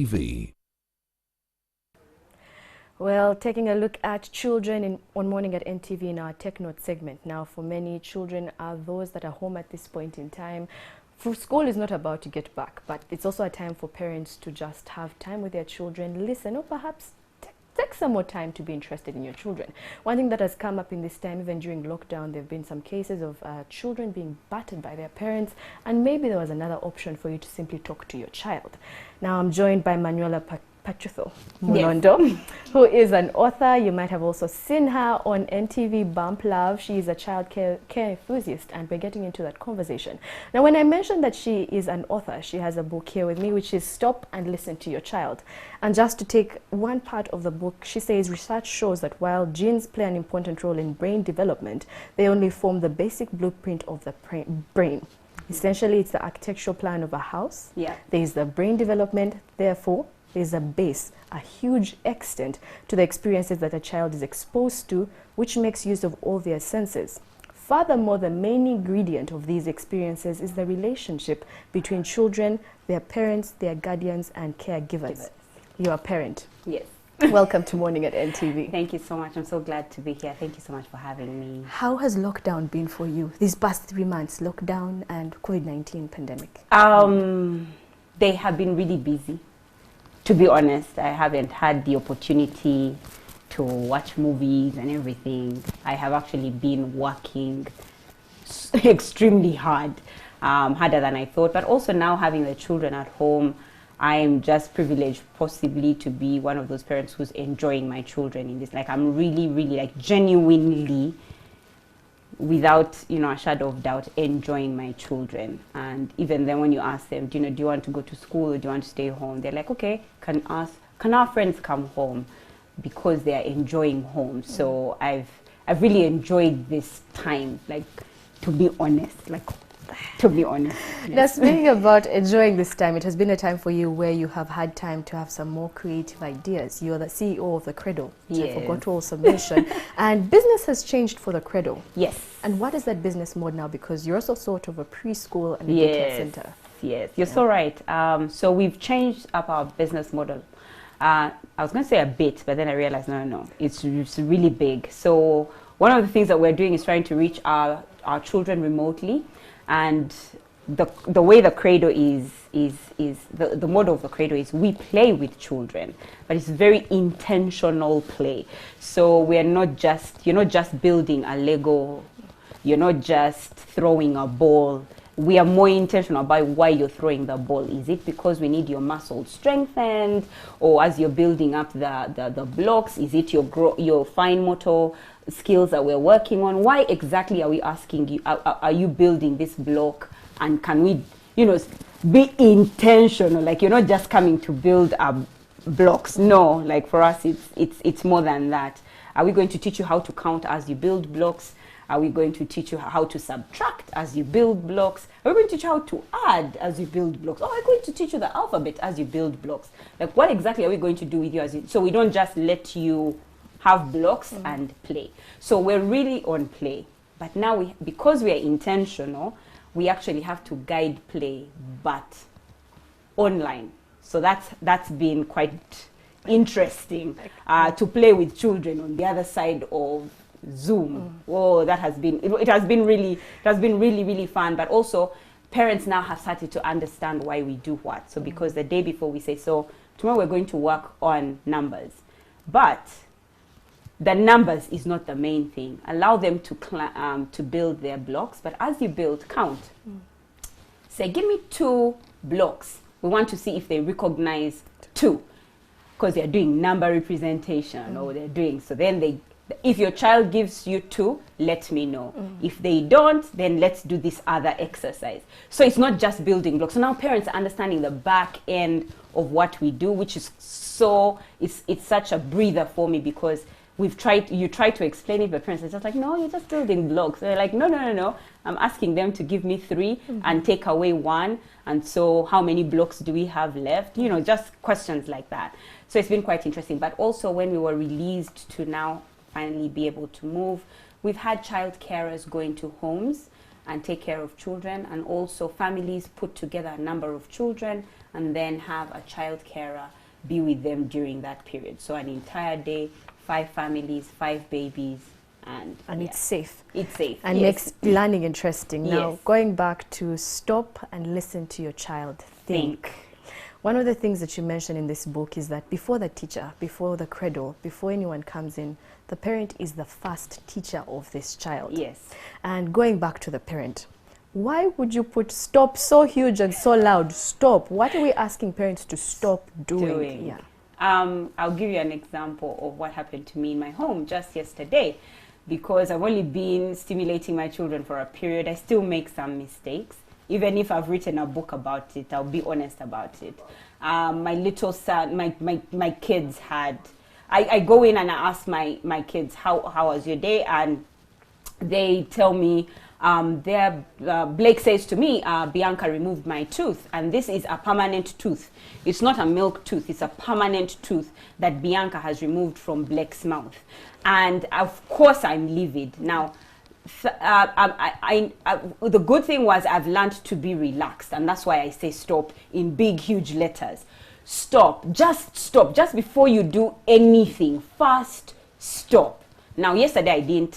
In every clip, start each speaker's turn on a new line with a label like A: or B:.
A: TV.
B: Well, taking a look at children on Morning at NTV in our Tech Note segment. Now, for many, children are those that are home at this point in time. For school is not about to get back, but it's also a time for parents to just have time with their children, listen, or perhaps take some more time to be interested in your children. One thing that has come up in this time, even during lockdown, there have been some cases of children being battered by their parents, and maybe there was another option for you to simply talk to your child. Now, I'm joined by Manuela Pachutho Mulondo, yes, who is an author. You might have also seen her on NTV Bump Love. She is a child care enthusiast, and we're getting into that conversation. Now, when I mentioned that she is an author, she has a book here with me, which is Stop and Listen to Your Child. And just to take one part of the book, she says research shows that while genes play an important role in brain development, they only form the basic blueprint of the brain. Essentially, it's the architectural plan of a house. Yeah. There is the brain development, therefore, there's a base, a huge extent to the experiences that a child is exposed to, which makes use of all their senses. Furthermore, the main ingredient of these experiences is the relationship between children, their parents, their guardians, and caregivers. You're a parent.
C: Yes.
B: Welcome to Morning at NTV.
C: Thank you so much. I'm so glad to be here. Thank you so much for having me.
B: How has lockdown been for you these past 3 months, lockdown and COVID-19 pandemic?
C: They have been really busy. To be honest, I haven't had the opportunity to watch movies and everything. I have actually been working extremely hard, harder than I thought. But also now having the children at home, I am just privileged possibly to be one of those parents who's enjoying my children in this. Like, I'm really, really, like, genuinely, without, a shadow of doubt, enjoying my children. And even then when you ask them, do you want to go to school or do you want to stay home? They're like, okay, can our friends come home? Because they are enjoying home. So I've really enjoyed this time, like, to be honest, Yes.
B: Now, speaking about enjoying this time, it has been a time for you where you have had time to have some more creative ideas. You're the CEO of the Credo, which I forgot to also mention. And business has changed for the Credo.
C: Yes.
B: And what is that business mode now? Because you're also sort of a preschool and a daycare center.
C: Yes, you're so right. So we've changed up our business model. I was going to say a bit, but then I realized, no, it's really big. So one of the things that we're doing is trying to reach our children remotely. And the way the Credo is the model of the Credo is we play with children, but it's very intentional play. So you're not just building a Lego, you're not just throwing a ball. We are more intentional about why you're throwing the ball. Is it because we need your muscles strengthened, or as you're building up the blocks, is it your fine motor skills that we're working on? Why exactly are we asking you, are you building this block, and can we, be intentional? Like, you're not just coming to build blocks. No, like, for us, it's more than that. Are we going to teach you how to count as you build blocks? Are we going to teach you how to subtract as you build blocks? Are we going to teach you how to add as you build blocks? Or are we going to teach you the alphabet as you build blocks? Like, what exactly are we going to do with you so we don't just let you have blocks and play? So we're really on play. But now, because we are intentional, we actually have to guide play, but online. So that's been quite interesting to play with children on the other side of Zoom. Oh, that has been really fun. But also, parents now have started to understand why we do what. So because the day before we say, so tomorrow we're going to work on numbers, but the numbers is not the main thing. Allow them to build their blocks, but as you build, count. Say, give me 2 blocks. We want to see if they recognize 2, because they're doing number representation, or they're doing, so then if your child gives you 2, let me know. If they don't, then let's do this other exercise. So it's not just building blocks. So now parents are understanding the back end of what we do, which is it's such a breather for me, because you try to explain it, but parents are just like, no, you're just building blocks. They're like, no. I'm asking them to give me 3 and take away 1. And so how many blocks do we have left? Just questions like that. So it's been quite interesting. But also, when we were released to now finally be able to move, we've had child carers going to homes and take care of children, and also families put together a number of children and then have a child carer be with them during that period. So an entire day, 5 families, 5 babies, and
B: it's safe.
C: It's safe.
B: And makes learning interesting. Now,
C: Yes.
B: going back to stop and listen to your child think. One of the things that you mentioned in this book is that before the teacher, before the cradle, before anyone comes in, the parent is the first teacher of this child.
C: Yes.
B: And going back to the parent, why would you put stop so huge and so loud? Stop. What are we asking parents to stop doing? Yeah.
C: I'll give you an example of what happened to me in my home just yesterday. Because I've only been stimulating my children for a period, I still make some mistakes. Even if I've written a book about it, I'll be honest about it. My little son, my kids had, I go in and I ask my kids, how was your day? And they tell me, Blake says to me, Bianca removed my tooth, and this is a permanent tooth. It's not a milk tooth, it's a permanent tooth that Bianca has removed from Blake's mouth. And of course I'm livid. Now, the good thing was I've learned to be relaxed, and that's why I say stop in big, huge letters. Stop, just before you do anything. First, stop. Now, yesterday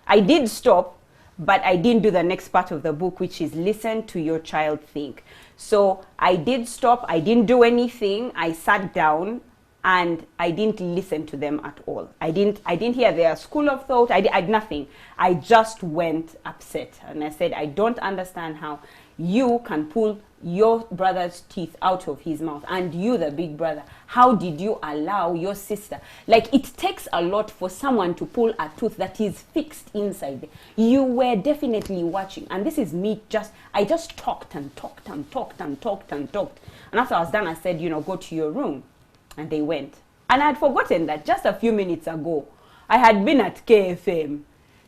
C: I did stop, but I didn't do the next part of the book, which is listen to your child think. So I did stop, I didn't do anything, I sat down, and I didn't listen to them at all. I didn't hear their school of thought. I did nothing. I just went upset, and I said, I don't understand how you can pull your brother's teeth out of his mouth, and you, the big brother, how did you allow your sister? Like, it takes a lot for someone to pull a tooth that is fixed inside there. You were definitely watching, and this is me I just talked and talked and talked and talked and talked. And after I was done, I said, go to your room. And they went. And I had forgotten that just a few minutes ago, I had been at KFM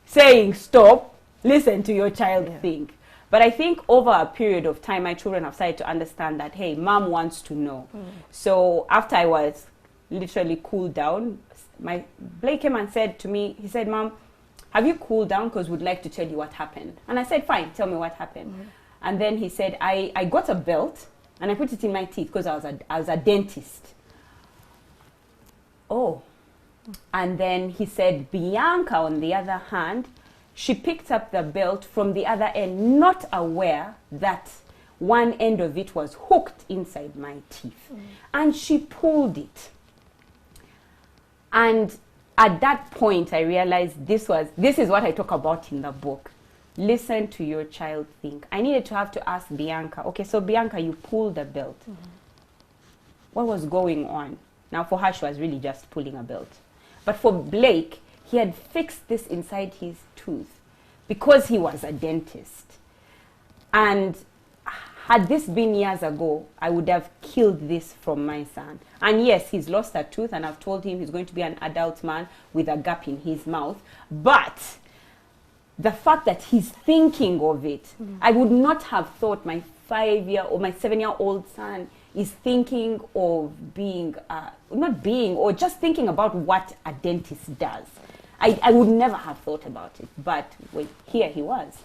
C: saying, stop, listen to your child think. But I think over a period of time, my children have started to understand that, hey, mom wants to know. So after I was literally cooled down, Blake came and said to me, he said, Mom, have you cooled down? Because we'd like to tell you what happened. And I said, fine, tell me what happened. And then he said, I got a belt and I put it in my teeth because I was a dentist. Oh. And then he said, Bianca, on the other hand, she picked up the belt from the other end, not aware that one end of it was hooked inside my teeth. And she pulled it. And at that point, I realized this is what I talk about in the book. Listen to your child think. I needed to have to ask Bianca, okay, so Bianca, you pulled the belt. What was going on? Now, for her, she was really just pulling a belt. But for Blake, he had fixed this inside his tooth because he was a dentist. And had this been years ago, I would have killed this from my son. And yes, he's lost a tooth, and I've told him he's going to be an adult man with a gap in his mouth. But the fact that he's thinking of it, I would not have thought my 5-year or my 7-year-old son is thinking of being, or just thinking about what a dentist does. I would never have thought about it, but here he was.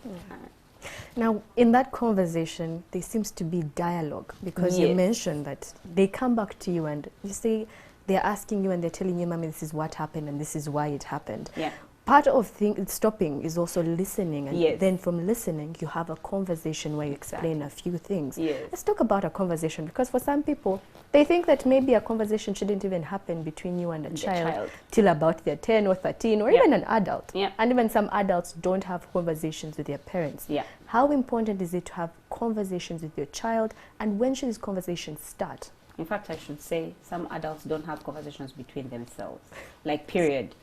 B: Now, in that conversation, there seems to be dialogue, because you mentioned that they come back to you and you say, they're asking you and they're telling you, Mommy, this is what happened and this is why it happened.
C: Yeah.
B: Part of stopping is also listening, and then from listening you have a conversation where you explain a few things. Let's talk about a conversation, because for some people they think that maybe a conversation shouldn't even happen between you and a child till about they're 10 or 13 or even an adult. And even some adults don't have conversations with their parents. How important is it to have conversations with your child, and when should these conversations start?
C: In fact, I should say some adults don't have conversations between themselves, like period.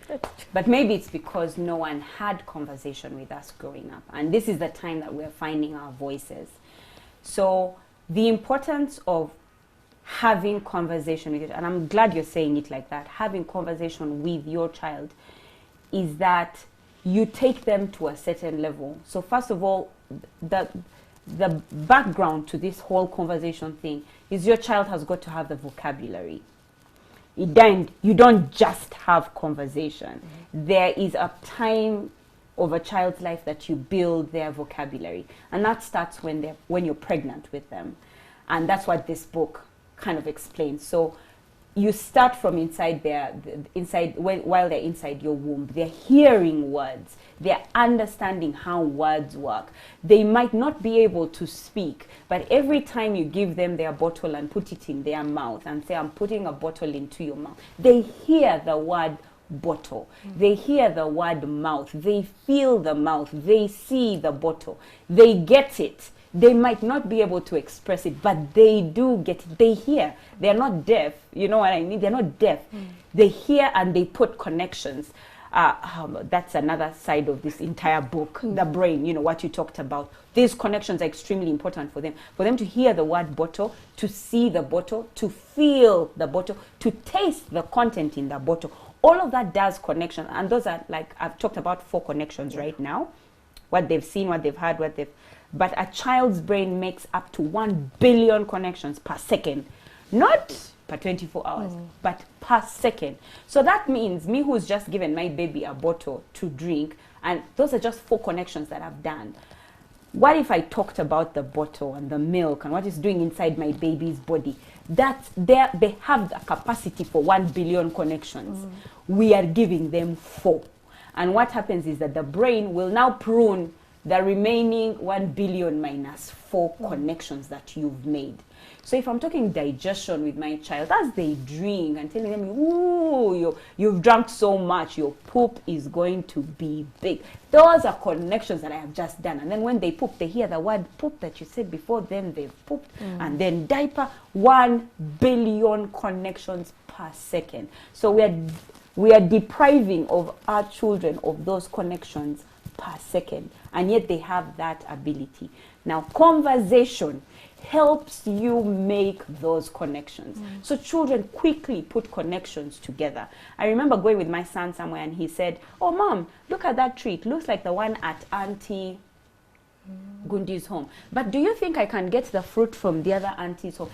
C: But maybe it's because no one had conversation with us growing up. And this is the time that we're finding our voices. So the importance of having conversation with it, and I'm glad you're saying it like that, having conversation with your child, is that you take them to a certain level. So first of all, the background to this whole conversation thing is your child has got to have the vocabulary. You don't just have conversation. There is a time of a child's life that you build their vocabulary. And that starts when you're pregnant with them. And that's what this book kind of explains. So you start from inside while they're inside your womb. They're hearing words. They're understanding how words work. They might not be able to speak, but every time you give them their bottle and put it in their mouth and say, I'm putting a bottle into your mouth, they hear the word bottle. They hear the word mouth. They feel the mouth. They see the bottle. They get it. They might not be able to express it, but they do get it. They hear. They're not deaf. You know what I mean? They're not deaf. They hear and they put connections. That's another side of this entire book, the brain, you know, what you talked about. These connections are extremely important for them to hear the word bottle, to see the bottle, to feel the bottle, to taste the content in the bottle. All of that does connection. And those are, like, I've talked about 4 connections right now. What they've seen, what they've heard, but a child's brain makes up to 1 billion connections per second. Not per 24 hours, but per second. So that means me, who's just given my baby a bottle to drink, and those are just 4 connections that I've done. What if I talked about the bottle and the milk and what it's doing inside my baby's body? They have the capacity for 1 billion connections. We are giving them 4. And what happens is that the brain will now prune the remaining 1 billion minus 4 connections that you've made. So if I'm talking digestion with my child, as they drink and telling them, ooh, you've drunk so much, your poop is going to be big. Those are connections that I have just done. And then when they poop, they hear the word poop that you said before, then they've pooped. And then diaper, 1 billion connections per second. So we are depriving of our children of those connections per second, and yet they have that ability. Now, conversation helps you make those connections. So children quickly put connections together. I remember going with my son somewhere and he said, oh, Mom, look at that tree. It looks like the one at Auntie Gundi's home. But do you think I can get the fruit from the other auntie's home?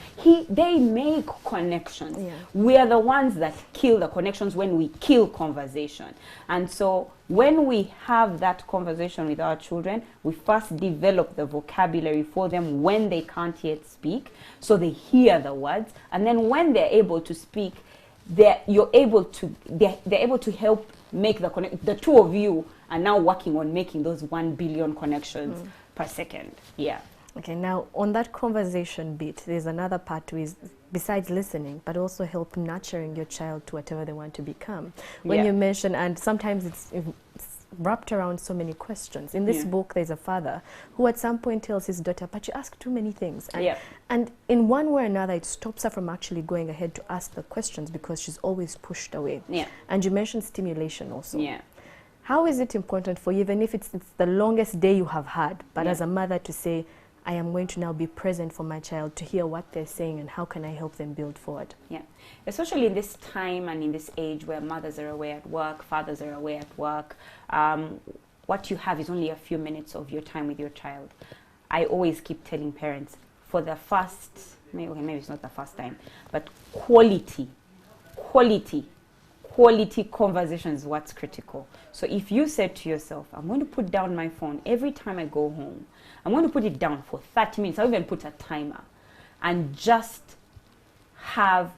C: They make connections. Yeah. We are the ones that kill the connections when we kill conversation. And so when we have that conversation with our children, we first develop the vocabulary for them when they can't yet speak, so they hear the words. And then when they're able to speak, they're able to help make the connection. The two of you are now working on making those 1 billion connections per second. Yeah.
B: Okay, now on that conversation bit, there's another part to is besides listening, but also help nurturing your child to whatever they want to become. When you mention, and sometimes it's wrapped around so many questions. In this book, there's a father who at some point tells his daughter, but you ask too many things. And in one way or another, it stops her from actually going ahead to ask the questions because she's always pushed away. And you mentioned stimulation also. How is it important for you, even if it's the longest day you have had, but as a mother to say, I am going to now be present for my child to hear what they're saying and how can I help them build forward?
C: Especially in this time and in this age where mothers are away at work, fathers are away at work, what you have is only a few minutes of your time with your child. I always keep telling parents, for the first, maybe it's not the first time, but quality conversation is what's critical. So if you said to yourself, I'm going to put down my phone every time I go home, I'm going to put it down for 30 minutes, I'll even put a timer, and just have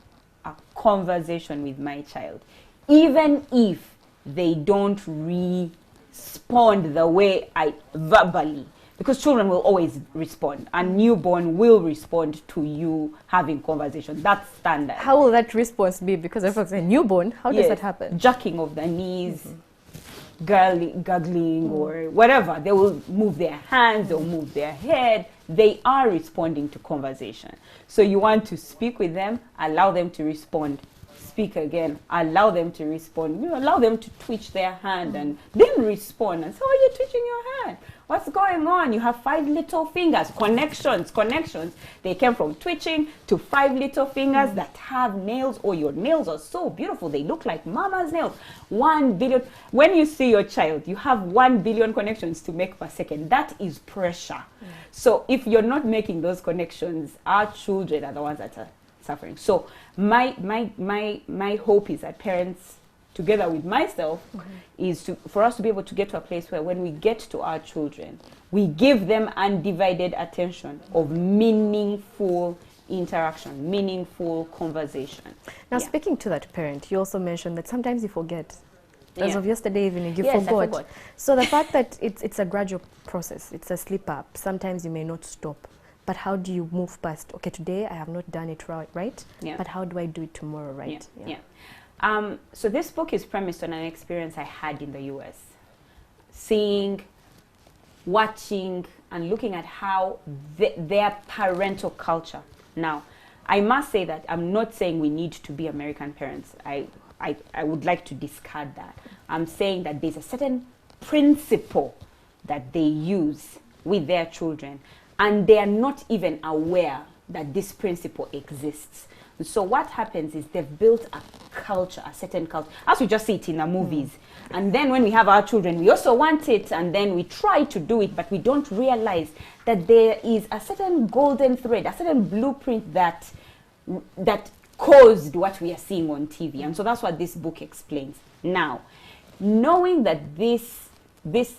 C: a conversation with my child, even if they don't respond the way I verbally, because children will always respond. A newborn will respond to you having conversation. That's standard.
B: How will that response be? Because if it's a newborn, how does that happen?
C: Jerking of the knees, gurgling or whatever. They will move their hands, they'll move their head. They are responding to conversation. So you want to speak with them, allow them to respond. Speak again, allow them to respond. You allow them to twitch their hand and then respond. And so, are you twitching your hand? What's going on? You have 5 little fingers. Connections. They came from twitching to 5 little fingers that have nails. Oh, your nails are so beautiful. They look like mama's nails. 1 billion. When you see your child, you have 1 billion connections to make per second. That is pressure. So if you're not making those connections, our children are the ones that are suffering. So my hope is that parents together with myself, is for us to be able to get to a place where when we get to our children, we give them undivided attention of meaningful interaction, meaningful conversation.
B: Now, speaking to that parent, you also mentioned that sometimes you forget. As
C: Yeah.
B: of yesterday evening, you
C: Yes, I
B: forgot.
C: forgot.
B: So the fact that it's a gradual process, it's a slip up. Sometimes you may not stop. But how do you move past, okay, today I have not done it right,
C: Yeah.
B: but how do I do it tomorrow, right?
C: Yeah. So this book is premised on an experience I had in the US. Seeing, watching, and looking at how their parental culture. Now, I must say that I'm not saying we need to be American parents. I would like to discard that. I'm saying that there's a certain principle that they use with their children, and they are not even aware that this principle exists. So what happens is they've built a culture, a certain culture, as we just see it in the movies. And then when we have our children, we also want it, and then we try to do it, but we don't realize that there is a certain golden thread, a certain blueprint that caused what we are seeing on TV. And so that's what this book explains. Now, knowing that this is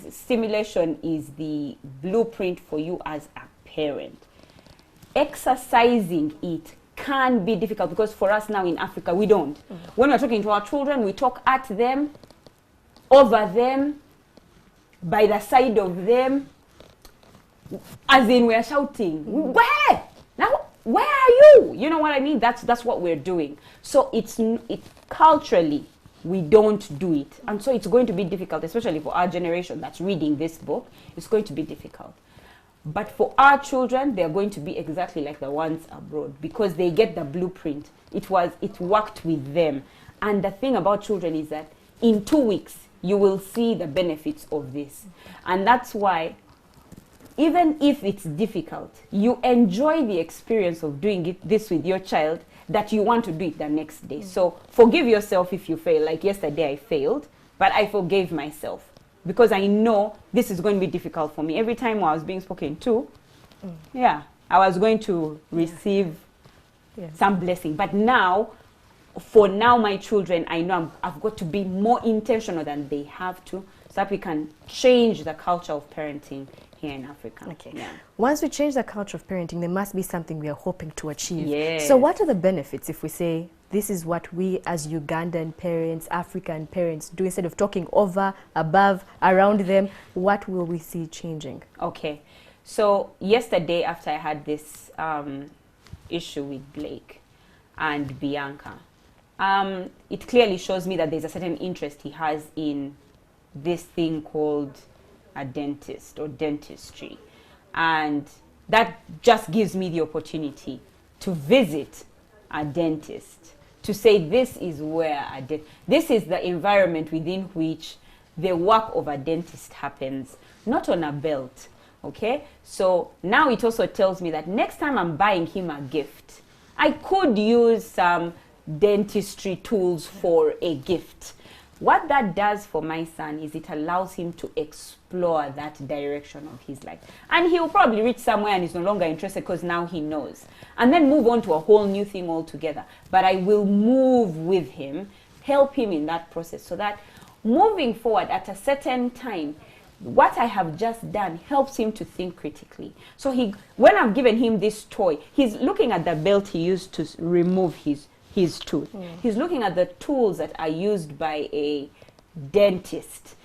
C: stimulation is the blueprint for you as a parent, exercising it can be difficult, because for us now in Africa, we don't. When we're talking to our children, we talk at them, over them, by the side of them, as in we're shouting, where? Now, where are you? You know what I mean? That's what we're doing. So it's culturally, we don't do it. And so it's going to be difficult, especially for our generation that's reading this book. It's going to be difficult. But for our children, they're going to be exactly like the ones abroad, because they get the blueprint. It worked with them. And the thing about children is that in 2 weeks, you will see the benefits of this. And that's why, even if it's difficult, you enjoy the experience of doing this with your child, that you want to do it the next day. So forgive yourself if you fail. Like yesterday I failed, but I forgave myself, because I know this is going to be difficult for me. Every time I was being spoken to, I was going to receive some blessing. But now, for now, my children, I know I've got to be more intentional than they have to, so that we can change the culture of parenting here in Africa.
B: Okay.
C: Yeah.
B: Once we change the culture of parenting, there must be something we are hoping to achieve.
C: Yes.
B: So what are the benefits if we say, this is what we as Ugandan parents, African parents do, instead of talking over, above, around them, what will we see changing?
C: Okay. So yesterday, after I had this issue with Blake and Bianca, it clearly shows me that there's a certain interest he has in this thing called a dentist or dentistry. And that just gives me the opportunity to visit a dentist, to say this is where this is the environment within which the work of a dentist happens, not on a belt. Okay, so now it also tells me that next time I'm buying him a gift, I could use some dentistry tools for a gift. What that does for my son is it allows him to explore that direction of his life. And he'll probably reach somewhere and he's no longer interested, because now he knows. And then move on to a whole new thing altogether. But I will move with him, help him in that process, so that moving forward at a certain time, what I have just done helps him to think critically. So when I've given him this toy, he's looking at the belt he used to remove his tooth. He's looking at the tools that are used by a dentist.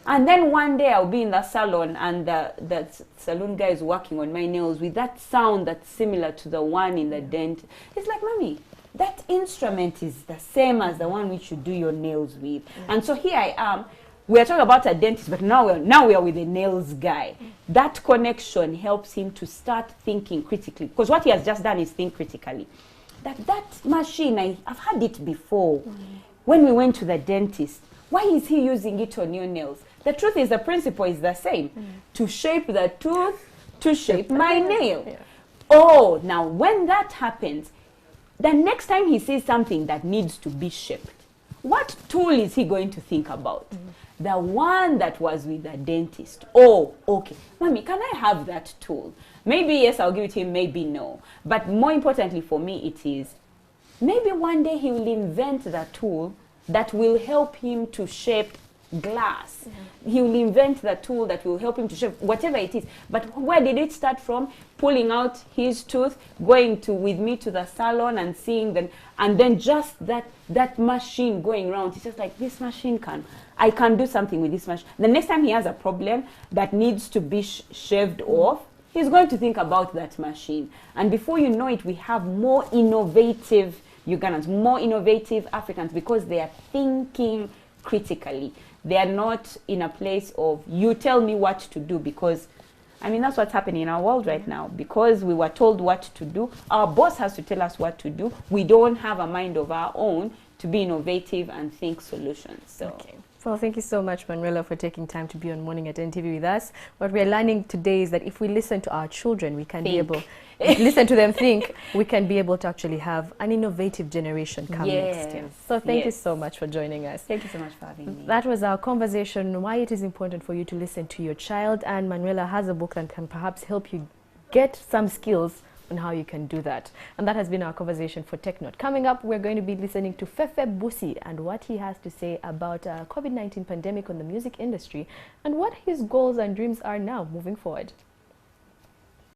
C: And then one day I'll be in the salon and the salon guy is working on my nails with that sound that's similar to the one in the dent. It's like, Mommy, that instrument is the same as the one which you do your nails with. And so here I am. We're talking about a dentist, but now we are with a nails guy. That connection helps him to start thinking critically, because what he has just done is think critically. That machine, I've had it before. When we went to the dentist, why is he using it on your nails? The truth is, the principle is the same. To shape the tooth, to shape my nail.
B: Yeah.
C: Oh, now when that happens, the next time he sees something that needs to be shaped, what tool is he going to think about? The one that was with the dentist. Oh, okay. Mommy, can I have that tool? Maybe yes, I'll give it to him, maybe no. But more importantly for me, it is maybe one day he will invent the tool that will help him to shape glass. He will invent the tool that will help him to shape whatever it is. But where did it start from? Pulling out his tooth, going with me to the salon and seeing them, and then just that machine going around. It's just like, this machine I can do something with this machine. The next time he has a problem that needs to be shaved off, he's going to think about that machine. And before you know it, we have more innovative Ugandans, more innovative Africans, because they are thinking critically. They are not in a place of, you tell me what to do, because I mean, that's what's happening in our world right now. Because we were told what to do, our boss has to tell us what to do. We don't have a mind of our own to be innovative and think solutions. So.
B: Okay. Well, thank you so much, Manuela, for taking time to be on Morning at NTV with us. What we're learning today is that if we listen to our children, we can be able, listen to them think, we can be able to actually have an innovative generation come next year. So thank you so much for joining us.
C: Thank you so much for having me.
B: That was our conversation, why it is important for you to listen to your child. And Manuela has a book that can perhaps help you get some skills on how you can do that. And that has been our conversation for TechNote. Coming up, we're going to be listening to Fefe Busi and what he has to say about COVID-19 pandemic on the music industry and what his goals and dreams are now moving forward.